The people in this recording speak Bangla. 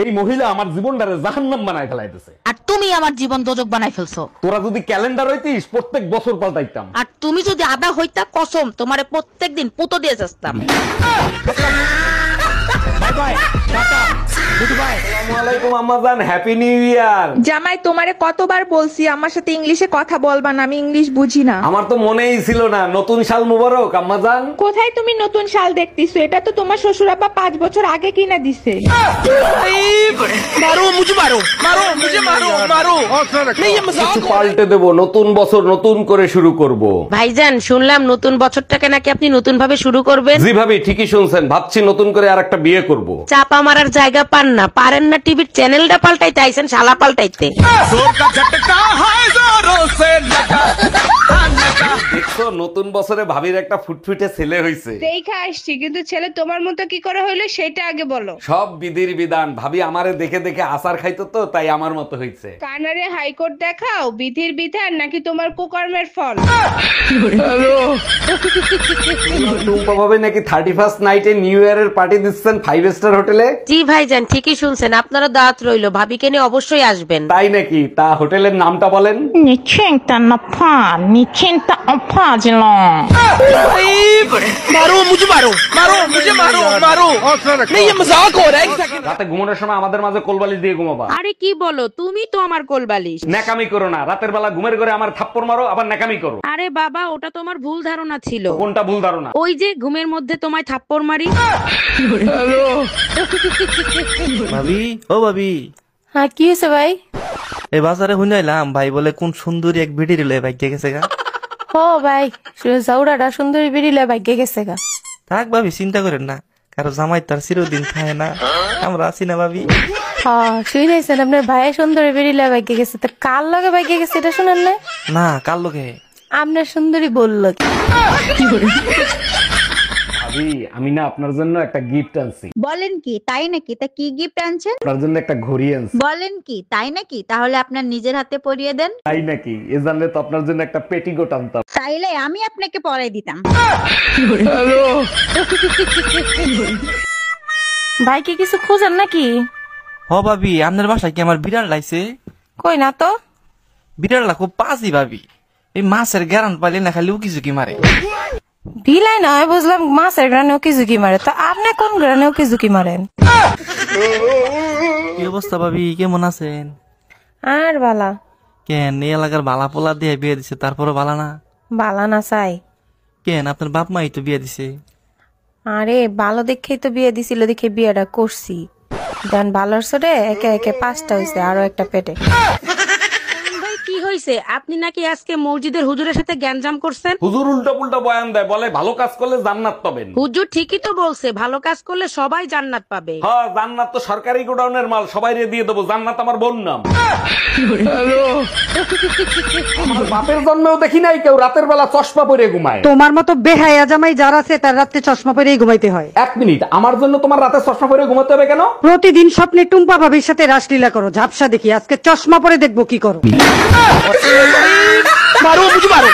এই মহিলা আমার জীবনটারে জাহান্নাম বানায় ফেলাইতেছে। আর তুমি আমার জীবন দোজক বানাই ফেলছো। তোরা যদি ক্যালেন্ডার হইতিস প্রত্যেক বছর পাল্টাইতাম। আর তুমি যদি আদা হইতা কসম তোমারে প্রত্যেকদিন পুতো দিয়ে যাস্তাম। বাই বাই টাটা গুড বাই। আসসালামু আলাইকুম আম্মাজান, হ্যাপি নিউ ইয়ার। জামাই তোমারে কতবার বলছি আমার সাথে ইংলিশে কথা বলবা না, আমি ইংলিশ বুঝি না। আমার তো মনেই ছিল না। নতুন সাল মুবারক আম্মাজান। কোথায় তুমি নতুন শাল দেখতেছো? এটা তো তোমার শ্বশুর আব্বা 5 বছর আগে কিনা দিছে। मारो मुझे मारो मारो मुझे मारो मारो नहीं ये मजाक কিছু পাল্টে দেব, নতুন বছর নতুন করে শুরু করব। ভাইজান শুনলাম নতুন বছরটাকে নাকি আপনি নতুন ভাবে শুরু করবেন। জি ভাবি ঠিকই শুনছেন, ভাবছি নতুন করে আর একটা বিয়ে করব। চাপা মারার জায়গা পান না, পারেন না টিভির চ্যানেলটা পাল্টাইতে আইছেন শালা পাল্টাইতে। जोर का झटका है जोरों से लगा দেখছো নতুন বছরে ভাবির একটা ফুটফুটে ছেলে হইছে। দেখা আসছি, কিন্তু ছেলে তোমার মতো কি করে হইলো সেটা আগে বলো। সব বিধির বিধান। ভাবি আমারে দেখে দেখে আচার খাইতো তো, তাই আমার মতো হইছে। কানারে হাইকোর্ট দেখাও, বিধির বিধান নাকি তোমার কুকর্মের ফল? টুম্পা ভাবি নাকি 31st নাইটে নিউ ইয়ারের পার্টি দিচ্ছেন 5 স্টার হোটেলে। জি ভাইজান ঠিকই শুনছেন, আপনারা দাওয়াত রইলো, ভাবিকে নিয়ে অবশ্যই আসবেন। তাই নাকি? তা হোটেলের নামটা বলেন। मारो मुझे मारो मारो नहीं ये मजाक हो रहा है। রাতে ঘুমানোর সময় আমাদের মাঝে কোলবালিশ দিয়ে ঘুমাবা। আরে কি বলো, তুমি তো আমার কোলবালিশ। ন্যাকামি করো না, রাতের বেলা ঘুমের ঘরে আমার থাপ্পড় মারো আবার ন্যাকামি করো। আরে বাবা ওটা তোমার ভুল ধারণা ছিল। কোনটা ভুল ধারণা? ওই যে ঘুমের মধ্যে তোমায় থাপ্পড় মারি। ভাবি ও ভাবি, হ্যাঁ কি হয়েছে ভাই? এই বাজারে শুনাইলাম ভাই বলে কোন সুন্দরী এক ভিডি রিলে ভাই গেছে গা। ও ভাই জাউরাটা সুন্দরী বেরিলে ভাগ্যে গেছে গা। থাক ভাবি চিন্তা করেন না, কারো জামাই তার চিরদিন খায় না, আমরা আছি না ভাবি। হ্যাঁ শুনেছেন আপনার ভাই সুন্দরী বেরিলে ভাগ্যে গেছে, তো কার লগে ভাগ্যে গেছে এটা শুনেন না? না কার লোকে আপনার সুন্দরী বললো কি? ভাবি আমি না আপনার জন্য একটা গিফট আনছি। বলেন কি তাই নাকি? তা কি গিফট আনছেন? আপনার জন্য একটা ঘড়ি আনছি। বলেন কি তাই নাকি? তাহলে আপনার নিজের হাতে পরিয়ে দেন। তাই নাকি? এ জানলে তো আপনার জন্য একটা পেটিকোট আনতাম। তাইলে আমি আপনাকে পরাই দিতাম। ভাই কি কিছু খুঁজেন নাকি? হ ভাবি, আপনার বাসায় কি আমার বিড়াল লাইছে? কই না তো। বিড়াল খুব পাজি ভাবি, এই মাছের গ্যারান পাইলে না খালি উকি ঝুঁকি মারে। বিলাই নয় বুঝলাম, মাছের গ্রানে ওকে ঝুঁকি মারে, তো আপনি কোন গ্রানে ওকে ঝুঁকি মারেন? কি অবস্থা ভাবি, কেমন আছেন? আর বালা কেন এই এলাকার বালা পোলা দিয়ে বিয়ে দিছে তারপরে বালা না? বালা না চাই। কেন আপনার বাপ মাই তো বিয়ে দিছে। আরে ভালো দেখেই তো বিয়ে দিছিল, দেখে বিয়েটা করছি। দেন ভালোর সরে একে একে 5টা হয়েছে, আরো একটা পেটে। ভাই কি হয়েছে? আপনি নাকি আজকে মসজিদের হুজুরের সাথে গ্যাঞ্জাম করছেন। হুজুর উল্টা পুল্টা বয়ান দেয়, বলে ভালো কাজ করলে জান্নাত পাবেন। হুজুর ঠিকই তো বলছে, ভালো কাজ করলে সবাই জান্নাত পাবে। হ্যাঁ জান্নাত তো সরকারি গোডাউনের মাল, সবাই দিয়ে দেবো। জান্নাত আমার বোন নাম। আমার বাপের জন্মেও দেখি নাই কেউ রাতের বেলা চশমা পরে ঘুমায়। তোমার মতো বেহায়া জামাই যার আছে তার রাতে চশমা পরেই ঘুমাইতে হয়। 1 মিনিট, আমার জন্য তোমার রাতে চশমা পরে ঘুমাতে হবে কেন? প্রতিদিন স্বপ্নে টুম্পা ভাবির সাথে রাসলীলা করো, ঝাপসা দেখি। আজকে চশমা পরে দেখবো কি করো। मारो मुझे मारो